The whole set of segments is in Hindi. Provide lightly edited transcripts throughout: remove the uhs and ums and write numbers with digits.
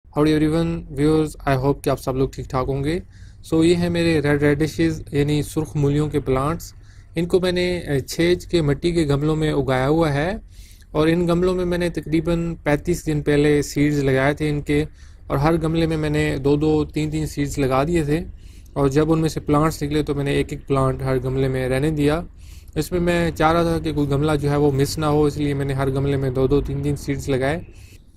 Howdy everyone viewers, I hope कि आप सब लोग ठीक ठाक होंगे। सो ये है मेरे रेड रेडिशेस यानी सुर्ख मूलियों के प्लांट्स। इनको मैंने छेज के मिट्टी के गमलों में उगाया हुआ है और इन गमलों में मैंने तकरीबन 35 दिन पहले सीड्स लगाए थे इनके। और हर गमले में मैंने दो दो तीन तीन सीड्स लगा दिए थे और जब उनमें से प्लांट्स निकले तो मैंने एक एक प्लांट हर गमले में रहने दिया। इसमें मैं चाह रहा था कि कोई गमला जो है वो मिस ना हो, इसलिए मैंने हर गमले में दो दो तीन तीन सीड्स लगाए।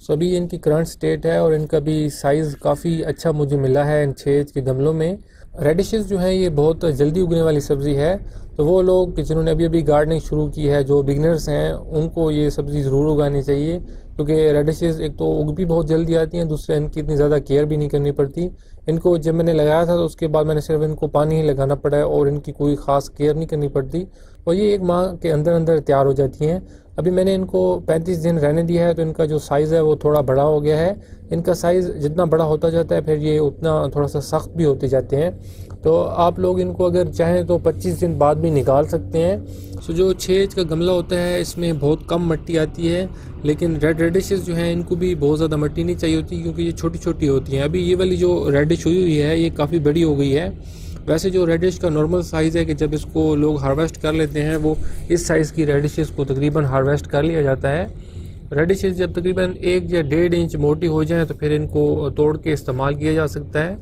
सो अभी इनकी करंट स्टेट है और इनका भी साइज़ काफ़ी अच्छा मुझे मिला है इन छेज के गमलों में। रेडिशेस जो हैं ये बहुत जल्दी उगने वाली सब्ज़ी है, तो वो लोग जिन्होंने अभी अभी गार्डनिंग शुरू की है, जो बिगनर्स हैं, उनको ये सब्ज़ी ज़रूर उगानी चाहिए क्योंकि रेडिशेस एक तो उग भी बहुत जल्दी आती हैं, दूसरा इनकी इतनी ज़्यादा केयर भी नहीं करनी पड़ती। इनको जब मैंने लगाया था तो उसके बाद मैंने सिर्फ इनको पानी ही लगाना पड़ा है और इनकी कोई ख़ास केयर नहीं करनी पड़ती और ये एक माह के अंदर अंदर तैयार हो जाती हैं। अभी मैंने इनको 35 दिन रहने दिया है तो इनका जो साइज़ है वो थोड़ा बड़ा हो गया है। इनका साइज़ जितना बड़ा होता जाता है फिर ये उतना थोड़ा सा सख्त भी होते जाते हैं, तो आप लोग इनको अगर चाहें तो 25 दिन बाद भी निकाल सकते हैं। सो जो छेज का गमला होता है इसमें बहुत कम मिट्टी आती है, लेकिन रेड रेडिशेस जो हैं इनको भी बहुत ज़्यादा मिट्टी नहीं चाहिए होती क्योंकि ये छोटी छोटी होती हैं। अभी ये वाली जो रेडिश हुई हुई है ये काफ़ी बड़ी हो गई है। वैसे जो रेडिश का नॉर्मल साइज़ है कि जब इसको लोग हार्वेस्ट कर लेते हैं वो इस साइज़ की रेडिशेस को तकरीबन हार्वेस्ट कर लिया जाता है। रेडिशेस जब तकरीबन 1 या 1.5 इंच मोटी हो जाए तो फिर इनको तोड़ के इस्तेमाल किया जा सकता है।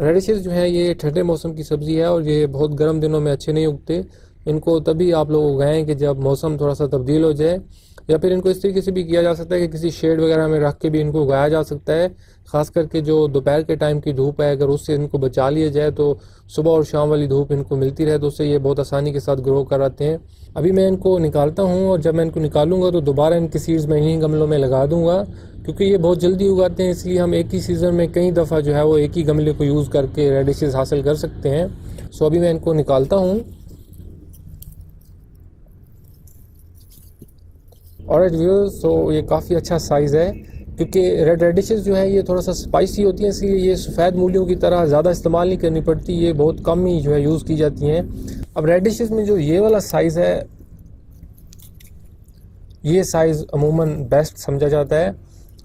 रेडिशेस जो है ये ठंडे मौसम की सब्ज़ी है और ये बहुत गर्म दिनों में अच्छे नहीं उगते। इनको तभी आप लोग उगाएं कि जब मौसम थोड़ा सा तब्दील हो जाए, या फिर इनको इस तरीके से भी किया जा सकता है कि किसी शेड वगैरह में रख के भी इनको उगाया जा सकता है। ख़ास करके जो दोपहर के टाइम की धूप है अगर उससे इनको बचा लिया जाए तो सुबह और शाम वाली धूप इनको मिलती रहे तो उससे ये बहुत आसानी के साथ ग्रो कराते हैं। अभी मैं इनको निकालता हूँ और जब मैं इनको निकालूंगा तो दोबारा इनकी सीड्स मैं इन्हीं गमलों में लगा दूंगा क्योंकि ये बहुत जल्दी उगाते हैं, इसलिए हम एक ही सीज़न में कई दफ़ा जो है वो एक ही गमले को यूज़ करके रेडिशेस हासिल कर सकते हैं। सो अभी मैं इनको निकालता हूँ। और व्यूअर्स, सो ये काफ़ी अच्छा साइज़ है क्योंकि रेड रेडिशेस जो है ये थोड़ा सा स्पाइसी होती हैं, इसलिए ये सफ़ेद मूलियों की तरह ज़्यादा इस्तेमाल नहीं करनी पड़ती, ये बहुत कम ही जो है यूज़ की जाती हैं। अब रेडिशेस में जो ये वाला साइज़ है ये साइज़ अमूमन बेस्ट समझा जाता है।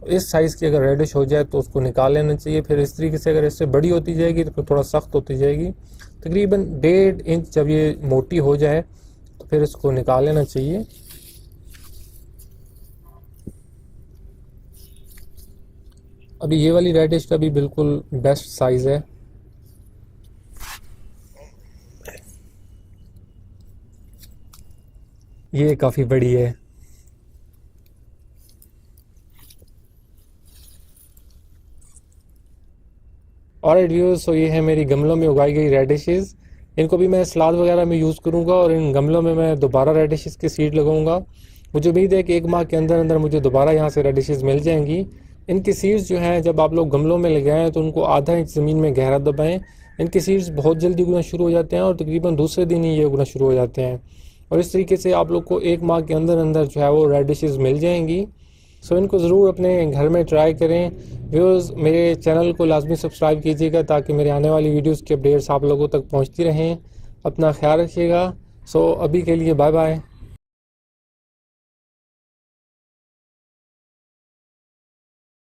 इस साइज़ की अगर रेडिश हो जाए तो उसको निकाल लेना चाहिए। फिर इस तरीके से अगर इससे बड़ी होती जाएगी तो थोड़ा सख्त होती जाएगी। तकरीबन 1.5 इंच जब ये मोटी हो जाए तो फिर इसको निकाल लेना चाहिए। अभी ये वाली रेडिश का भी बिल्कुल बेस्ट साइज़ है। ये काफ़ी बड़ी है। और व्यूअर्स, सो ये है मेरी गमलों में उगाई गई रेडिशेस। इनको भी मैं सलाद वगैरह में यूज़ करूँगा और इन गमलों में मैं दोबारा रेडिशेस की सीड लगाऊंगा। मुझे उम्मीद है कि एक माह के अंदर अंदर मुझे दोबारा यहाँ से रेडिशेस मिल जाएंगी। इनकी सीड्स जो हैं जब आप लोग गमलों में लगाएं तो उनको आधा इंच ज़मीन में गहरा दबाएं। इनके सीड्स बहुत जल्दी उगना शुरू हो जाते हैं और तकरीबन दूसरे दिन ही ये उगना शुरू हो जाते हैं और इस तरीके से आप लोग को एक माह के अंदर अंदर जो है वो रेडिशेस मिल जाएंगी। सो इनको ज़रूर अपने घर में ट्राई करें। व्यूअर्स, मेरे चैनल को लाजमी सब्सक्राइब कीजिएगा ताकि मेरे आने वाली वीडियोज़ की अपडेट्स आप लोगों तक पहुँचती रहें। अपना ख्याल रखिएगा। सो अभी के लिए बाय बाय।